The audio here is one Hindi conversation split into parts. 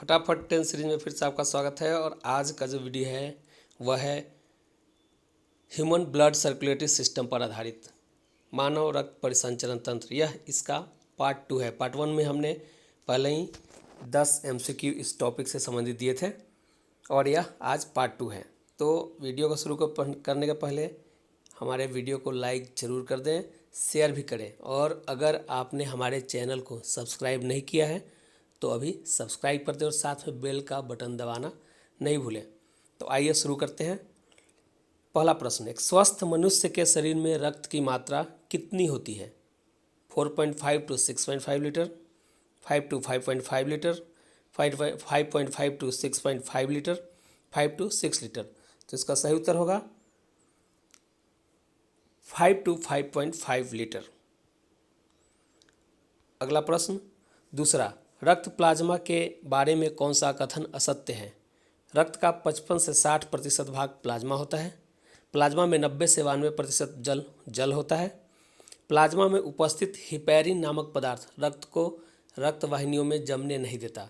फटाफट 10 सीरीज में फिर से आपका स्वागत है। और आज का जो वीडियो है वह है ह्यूमन ब्लड सर्कुलेटरी सिस्टम पर आधारित मानव रक्त परिसंचरण तंत्र। यह इसका पार्ट 2 है। पार्ट 1 में हमने पहले ही 10 MCQ इस टॉपिक से संबंधित दिए थे और यह आज पार्ट 2 है। तो वीडियो को शुरू करने के पहले हमारे वीडियो को लाइक ज़रूर कर दें, शेयर भी करें, और अगर आपने हमारे चैनल को सब्सक्राइब नहीं किया है तो अभी सब्सक्राइब कर दें और साथ में बेल का बटन दबाना नहीं भूलें। तो आइए शुरू करते हैं। पहला प्रश्न, एक स्वस्थ मनुष्य के शरीर में रक्त की मात्रा कितनी होती है? 4.5 to 6.5 litre, 5 to 5.5 litre, 5.5 to 6.5 litre, 5 to 6 litre. तो इसका सही उत्तर होगा 5 to 5.5 लीटर। अगला प्रश्न दूसरा, रक्त प्लाज्मा के बारे में कौन सा कथन असत्य है? रक्त का 55 से 60% भाग प्लाज्मा होता है। प्लाज्मा में 90 से 92% जल होता है। प्लाज्मा में उपस्थित हिपैरिन नामक पदार्थ रक्त को रक्त वाहिनियों में जमने नहीं देता।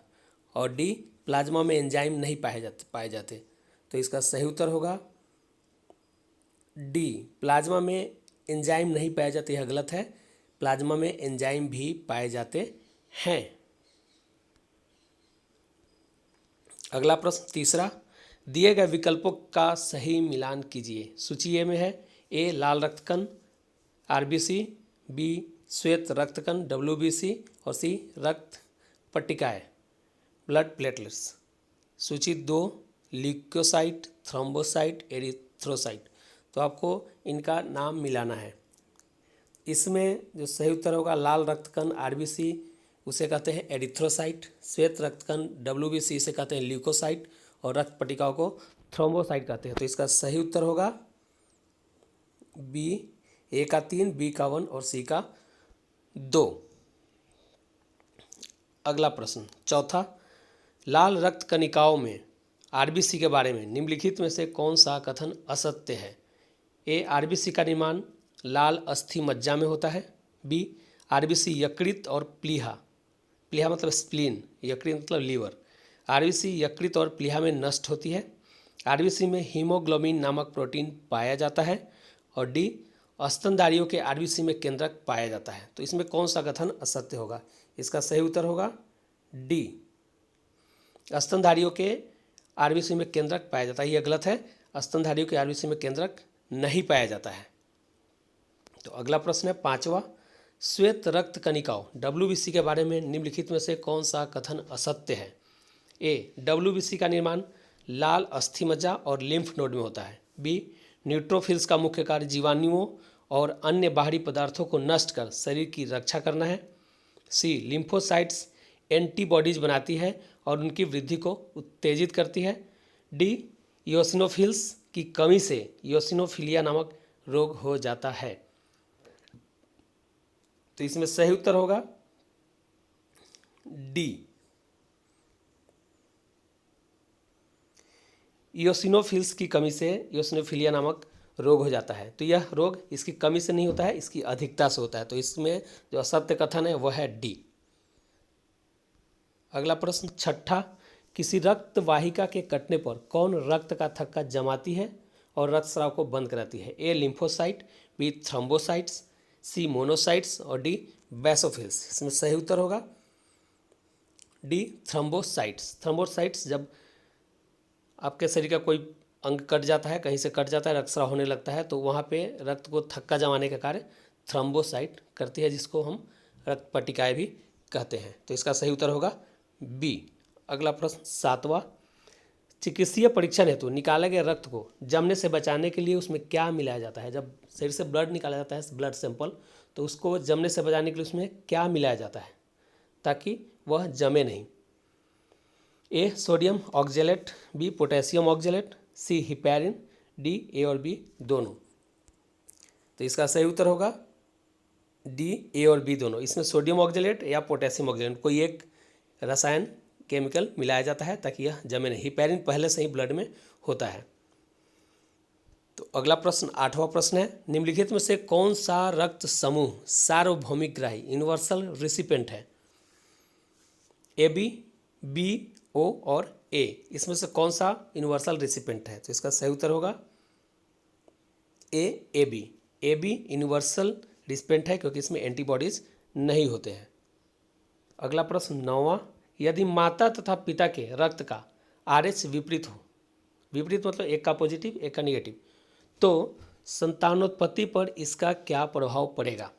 और डी, प्लाज्मा में एंजाइम नहीं पाए जाते। तो इसका सही उत्तर होगा डी, प्लाज्मा में एंजाइम नहीं पाए जाते। यह गलत है, प्लाज्मा में एंजाइम भी पाए जाते हैं। अगला प्रश्न तीसरा, दिए गए विकल्पों का सही मिलान कीजिए। सूची ए में है ए लाल रक्तकण RBC, बी श्वेत रक्तकण WBC और सी रक्त पट्टिकाएँ ब्लड प्लेटलेट्स। सूची 2 ल्यूकोसाइट, थ्रोम्बोसाइट, एरिथ्रोसाइट। तो आपको इनका नाम मिलाना है। इसमें जो सही उत्तर होगा लाल रक्तकण RBC उसे कहते हैं एरिथ्रोसाइट, श्वेत रक्तकण WBC इसे कहते हैं ल्यूकोसाइट और रक्त पट्टिकाओं को थ्रोम्बोसाइट कहते हैं। तो इसका सही उत्तर होगा बी, ए का 3, बी का 1 और सी का 2। अगला प्रश्न चौथा, लाल रक्त कणिकाओं में RBC के बारे में निम्नलिखित में से कौन सा कथन असत्य है? ए, RBC का निर्माण लाल अस्थि मज्जा में होता है। बी, RBC यकृत और प्लीहा मतलब स्प्लीन, यकृत मतलब लीवर, RBC यकृत और प्लीहा में नष्ट होती है। RBC में हीमोग्लोबिन नामक प्रोटीन पाया जाता है। और डी, स्तनधारियों के RBC में केंद्रक पाया जाता है। तो इसमें कौन सा कथन असत्य होगा? इसका सही उत्तर होगा डी, स्तनधारियों के RBC में केंद्रक पाया जाता है। यह गलत है, स्तनधारियों के RBC में केंद्रक नहीं पाया जाता है। तो अगला प्रश्न है पांचवा, श्वेत रक्त कणिकाओं WBC के बारे में निम्नलिखित में से कौन सा कथन असत्य है? ए, WBC का निर्माण लाल अस्थि मज्जा और लिम्फ नोड में होता है। बी, न्यूट्रोफिल्स का मुख्य कार्य जीवाणुओं और अन्य बाहरी पदार्थों को नष्ट कर शरीर की रक्षा करना है। सी, लिम्फोसाइट्स एंटीबॉडीज बनाती है और उनकी वृद्धि को उत्तेजित करती है। डी, इओसिनोफिल्स की कमी से इओसिनोफिलिया नामक रोग हो जाता है। तो इसमें सही उत्तर होगा डी, इओसिनोफिल्स की कमी से इओसिनोफिलिया नामक रोग हो जाता है। तो यह रोग इसकी कमी से नहीं होता है, इसकी अधिकता से होता है। तो इसमें जो असत्य कथन है वह है डी। अगला प्रश्न छठा, किसी रक्त वाहिका के कटने पर कौन रक्त का थक्का जमाती है और रक्तस्राव को बंद कराती है? ए, लिम्फोसाइट, बी थ्रोम्बोसाइट्स, सी मोनोसाइट्स और डी बेसोफिल्स। इसमें सही उत्तर होगा डी, थ्रोम्बोसाइट्स। थ्रोम्बोसाइट्स जब आपके शरीर का कोई अंग कट जाता है, कहीं से कट जाता है, रक्तस्राव होने लगता है, तो वहाँ पे रक्त को थक्का जमाने का कार्य थ्रोम्बोसाइट करती है, जिसको हम रक्त पट्टिकाएँ भी कहते हैं। तो इसका सही उत्तर होगा बी। अगला प्रश्न सातवां, चिकित्सीय परीक्षण हेतु निकाले गए रक्त को जमने से बचाने के लिए उसमें क्या मिलाया जाता है? जब शरीर से ब्लड निकाला जाता है, ब्लड सैंपल, तो उसको जमने से बचाने के लिए उसमें क्या मिलाया जाता है ताकि वह जमे नहीं? A, sodium oxalate, B potassium oxalate, C heparin, D A और बी दोनों। तो इसका सही उत्तर होगा डी, ए और बी दोनों। इसमें सोडियम ऑक्जेलेट या पोटेशियम ऑक्जेलेट कोई एक रसायन केमिकल मिलाया जाता है ताकि यह जमे नहीं। हिपैरिन पहले से ही ब्लड में होता है। तो अगला प्रश्न आठवां प्रश्न है, निम्नलिखित में से कौन सा रक्त समूह सार्वभौमिक ग्राही यूनिवर्सल रिसिपेंट है? ए, बी ओ और ए, इसमें से कौन सा यूनिवर्सल रेसिपिएंट है? तो इसका सही उत्तर होगा A B. A B universal recipient है क्योंकि इसमें एंटीबॉडीज नहीं होते हैं। अगला प्रश्न 9वां, यदि माता तथा पिता के रक्त का RH विपरीत हो, विपरीत मतलब एक का पॉजिटिव एक का निगेटिव, तो संतानोत्पत्ति पर इसका क्या प्रभाव पड़ेगा?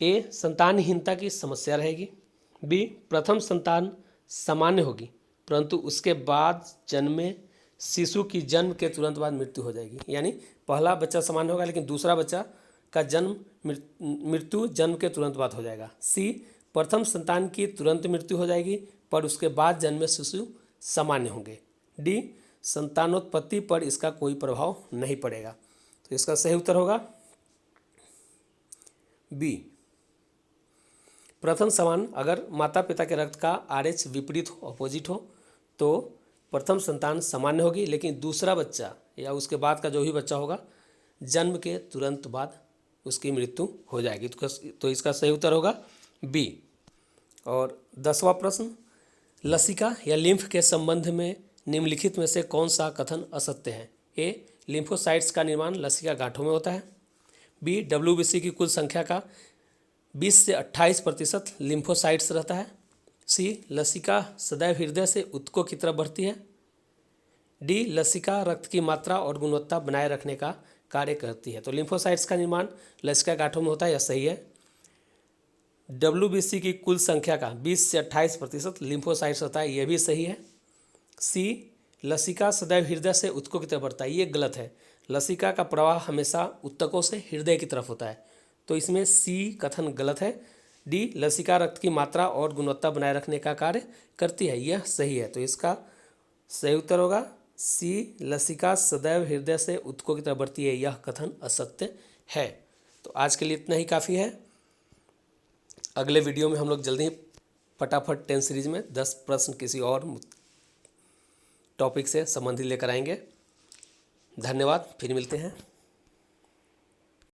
ए, संतानहीनता की समस्या रहेगी। बी, प्रथम संतान सामान्य होगी परंतु उसके बाद जन्मे शिशु की जन्म के तुरंत बाद मृत्यु हो जाएगी, यानी पहला बच्चा सामान्य होगा लेकिन दूसरा बच्चा का जन्म मृत्यु जन्म के तुरंत बाद हो जाएगा। सी, प्रथम संतान की तुरंत मृत्यु हो जाएगी पर उसके बाद जन्मे शिशु सामान्य होंगे। डी, संतानोत्पत्ति पर इसका कोई प्रभाव नहीं पड़ेगा। तो इसका सही उत्तर होगा बी, प्रथम समान। अगर माता पिता के रक्त का RH विपरीत हो, अपोजिट हो, तो प्रथम संतान सामान्य होगी लेकिन दूसरा बच्चा या उसके बाद का जो भी बच्चा होगा जन्म के तुरंत बाद उसकी मृत्यु हो जाएगी। तो इसका सही उत्तर होगा बी। और 10वां प्रश्न, लसिका या लिम्फ के संबंध में निम्नलिखित में से कौन सा कथन असत्य है? ए, लिम्फोसाइट्स का निर्माण लसिका गांठों में होता है। बी, WBC की कुल संख्या का 20 से 28% लिम्फोसाइट्स रहता है। सी, लसिका सदैव हृदय से ऊतकों की तरफ बढ़ती है। डी, लसिका रक्त की मात्रा और गुणवत्ता बनाए रखने का कार्य करती है। तो लिम्फोसाइट्स का निर्माण लसिका गांठों में होता है, यह सही है। WBC की कुल संख्या का 20 से 28% लिम्फोसाइट्स होता है, यह भी सही है। सी, लसिका सदैव हृदय से ऊतकों की तरफ बढ़ता है, ये गलत है। लसिका का प्रवाह हमेशा ऊतकों से हृदय की तरफ होता है, तो इसमें सी कथन गलत है। डी, लसिका रक्त की मात्रा और गुणवत्ता बनाए रखने का कार्य करती है, यह सही है। तो इसका सही उत्तर होगा सी, लसिका सदैव हृदय से ऊतकों की तरफ बढ़ती है, यह कथन असत्य है। तो आज के लिए इतना ही काफ़ी है। अगले वीडियो में हम लोग जल्दी ही फटाफट 10 सीरीज में 10 प्रश्न किसी और टॉपिक से संबंधित लेकर आएंगे। धन्यवाद, फिर मिलते हैं।